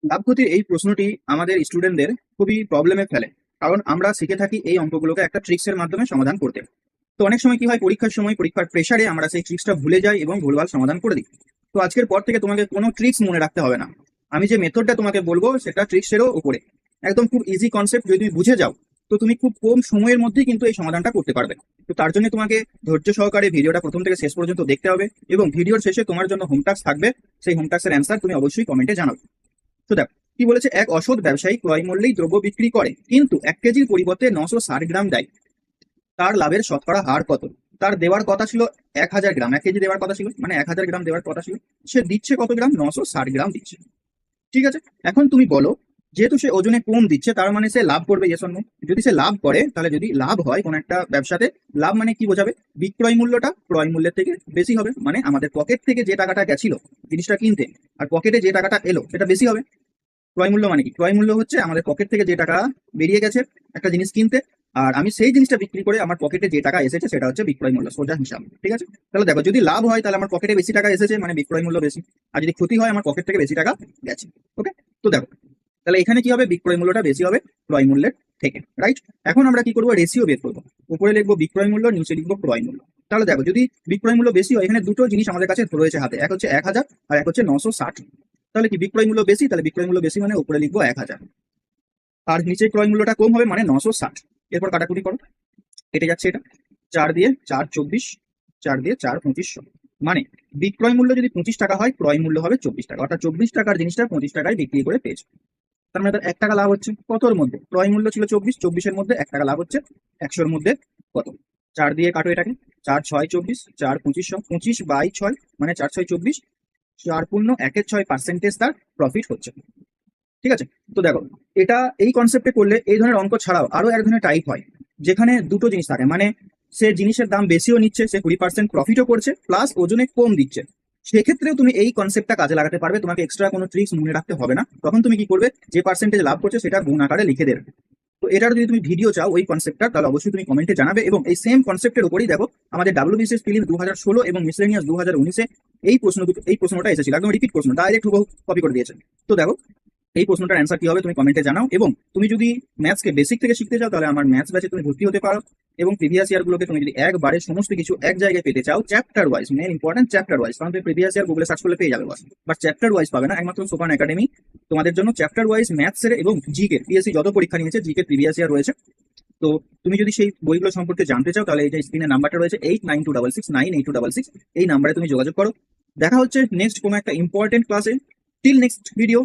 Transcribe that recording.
লাভ ক্ষতির এই প্রশ্নটি আমাদের স্টুডেন্টদের খুবই প্রবলেমে ফেলে। কারণ আমরা শিখে থাকি এই অঙ্কগুলোকে একটা ট্রিক্সের মাধ্যমে সমাধান করতে। তো অনেক সময় কি হয়, পরীক্ষার সময় পরীক্ষার প্রেসারে আমরা সেই ট্রিক্সটা ভুলে যাই এবং ভুলভাল সমাধান করে দিই। তো আজকের পর থেকে তোমাকে কোনো ট্রিক্স মনে রাখতে হবে না। আমি যে মেথডটা তোমাকে বলবো সেটা ট্রিক্সেরও উপরে, একদম খুব ইজি কনসেপ্ট। যদি তুমি বুঝে যাও তো তুমি খুব কম সময়ের মধ্যেই কিন্তু এই সমাধানটা করতে পারবে। তো তার জন্য তোমাকে ধৈর্য সহকারে ভিডিওটা প্রথম থেকে শেষ পর্যন্ত দেখতে হবে এবং ভিডিওর শেষে তোমার জন্য হোম টাস্ক থাকবে। সেই হোম টাস্কের অ্যান্সার তুমি অবশ্যই কমেন্টে জানাবে। তো দেখো কি বলেছে, এক অসৎ ব্যবসায়ী ক্রয় মূল্যেই দ্রব্য বিক্রি করে কিন্তু 1 কেজির পরিবর্তে 960 গ্রাম দেয়। তার লাভের শতকরা হার কত? তার দেওয়ার কথা ছিল 1000 গ্রাম, 1 কেজি দেওয়ার কথা ছিল, মানে 1000 গ্রাম দেওয়ার কথা ছিল। সে দিচ্ছে কত গ্রাম? 960 গ্রাম দিচ্ছে। ঠিক আছে, এখন তুমি বলো, যেহেতু সে ওজনে কম দিচ্ছে তার মানে সে লাভ করবে, ইয়েস অর নো? যদি সে লাভ করে, তাহলে যদি লাভ হয় কোন একটা ব্যবসাতে, লাভ মানে কি বোঝাবে? বিক্রয় মূল্যটা ক্রয় মূল্যের থেকে বেশি হবে, মানে আমাদের পকেট থেকে যে টাকাটা গেছিল জিনিসটা কিনতে আর পকেটে যে টাকাটা এলো সেটা বেশি হবে। ক্রয় মূল্য মানে কি? ক্রয় মূল্য হচ্ছে আমাদের পকেট থেকে যে টাকা বেরিয়ে গেছে একটা জিনিস কিনতে, আর আমি সেই জিনিসটা বিক্রি করে আমার পকেটে যে টাকা এসেছে সেটা হচ্ছে বিক্রয় মূল্য, সোজা হিসাব। ঠিক আছে, তাহলে দেখো, যদি লাভ হয় তাহলে আমার পকেটে বেশি টাকা এসেছে, মানে বিক্রয় মূল্য বেশি। আর যদি ক্ষতি হয়, আমার পকেট থেকে বেশি টাকা গেছে। ওকে, তো দেখো, তাহলে এখানে কি হবে? বিক্রয় মূল্যটা বেশি হবে ক্রয় মূল্যের থেকে, রাইট? এখন আমরা কি করবো? রেশিও বের করবো। উপরে লিখবো বিক্রয় মূল্য, নিচে লিখবো ক্রয় মূল্য। তাহলে দেখো, যদি বিক্রয় মূল্য বেশি হয়, এখানে দুটো জিনিস আমাদের কাছে রয়েছে হাতে, এক হচ্ছে 1000 আর এক হচ্ছে 960। তাহলে কি বিক্রয় মূল্য বেশি? তাহলে বিক্রয় মূল্য বেশি মানে উপরে লিখবো 1000, আর নিচে ক্রয় মূল্যটা কম হবে মানে 960। এরপর কাটাকুটি করো, কেটে যাচ্ছে এটা। 4 দিয়ে 4 24, 4 দিয়ে 4 2500। মানে বিক্রয় মূল্য যদি 25 টাকা হয়, ক্রয় মূল্য হবে 24 টাকা, অর্থাৎ 24 টাকার জিনিসটা 25 টাকায় বিক্রি করে পেয়েছে। তার মানে তার 1 টাকা লাভ হচ্ছে। কতর মধ্যে? ক্রয় মূল্য ছিল 24, 24-এর মধ্যে 1 টাকা লাভ হচ্ছে। 100-র মধ্যে কত? 4 দিয়ে কাটো এটাকে। 4 6 24, 4 2500, 25/6 মানে 4 6 24, 4 পূর্ণ 1-এর 6% তার প্রফিট হচ্ছে। ঠিক আছে, তো দেখো, এটা এই কনসেপ্টে করলে এই ধরনের অঙ্ক ছাড়াও আরো এক ধরনের টাইপ হয়, যেখানে দুটো জিনিস থাকে, মানে সে জিনিসের দাম বেশিও নিচ্ছে, সে 20% প্রফিটও করছে, প্লাস ওজনে কম দিচ্ছে। সেক্ষেত্রেও তুমি এই কনসেপ্টটা কাজে লাগাতে পারবে, তোমাকে এক্সট্রা কোনো ট্রিক্স মনে রাখতে হবে না। তখন তুমি কি করবে? যে পার্সেন্টেজ লাভ করছে সেটা গুণ আকারে লিখে দেবে। তো এটার যদি তুমি ভিডিও চাও ওই কনসেপ্টটা, তাহলে অবশ্যই তুমি কমেন্টে জানাবে। এবং এই সেম কনসেপ্টের উপরেই দেখো, আমাদের ডাব্লিউবিসিএস প্রিলিমস 2016 এবং মিসলেনিয়াস 2019-এ এই প্রশ্নটা এসেছিল, একদম রিপিট প্রশ্ন, ডাইরেক্ট হুবহু কপি করে দিয়েছে। তো দেখো, এই প্রশ্নটার অ্যান্সার কি হবে তুমি কমেন্টে জানাও। এবং তুমি যদি ম্যাথসকে বেসিক থেকে শিখতে চাও, তাহলে আমার ম্যাথস ব্যাচে তুমি ভর্তি হতে পারো। এবং প্রিভিয়াস ইয়ারগুলোকে তুমি যদি একবারে সমস্ত কিছু এক জায়গায় পেতে চাও, chapter wise, main important chapter wise, কারণ তুমি প্রিভিয়াস ইয়ার গুগলে সার্চ করলে পেয়ে যাবে বাস, বাট চ্যাপ্টার ওয়াইজ পাবে না। একমাত্র সোপান একাডেমি তোমাদের জন্য চ্যাপ্টার ওয়াইজ ম্যাথসের এবং জিকে, পিএসসি যত পরীক্ষা নিয়েছে জিকে প্রিভিয়াস ইয়ার রয়েছে। তো তুমি যদি সেই বইগুলো সম্পর্কে জানতে চাও, তাহলে এই যে স্ক্রিনে নাম্বারটা রয়েছে 8926698266, এই নাম্বারে তুমি যোগাযোগ করো। দেখা হচ্ছে নেক্সট কোনো একটা ইম্পর্টেন্ট ক্লাসে। Till next video.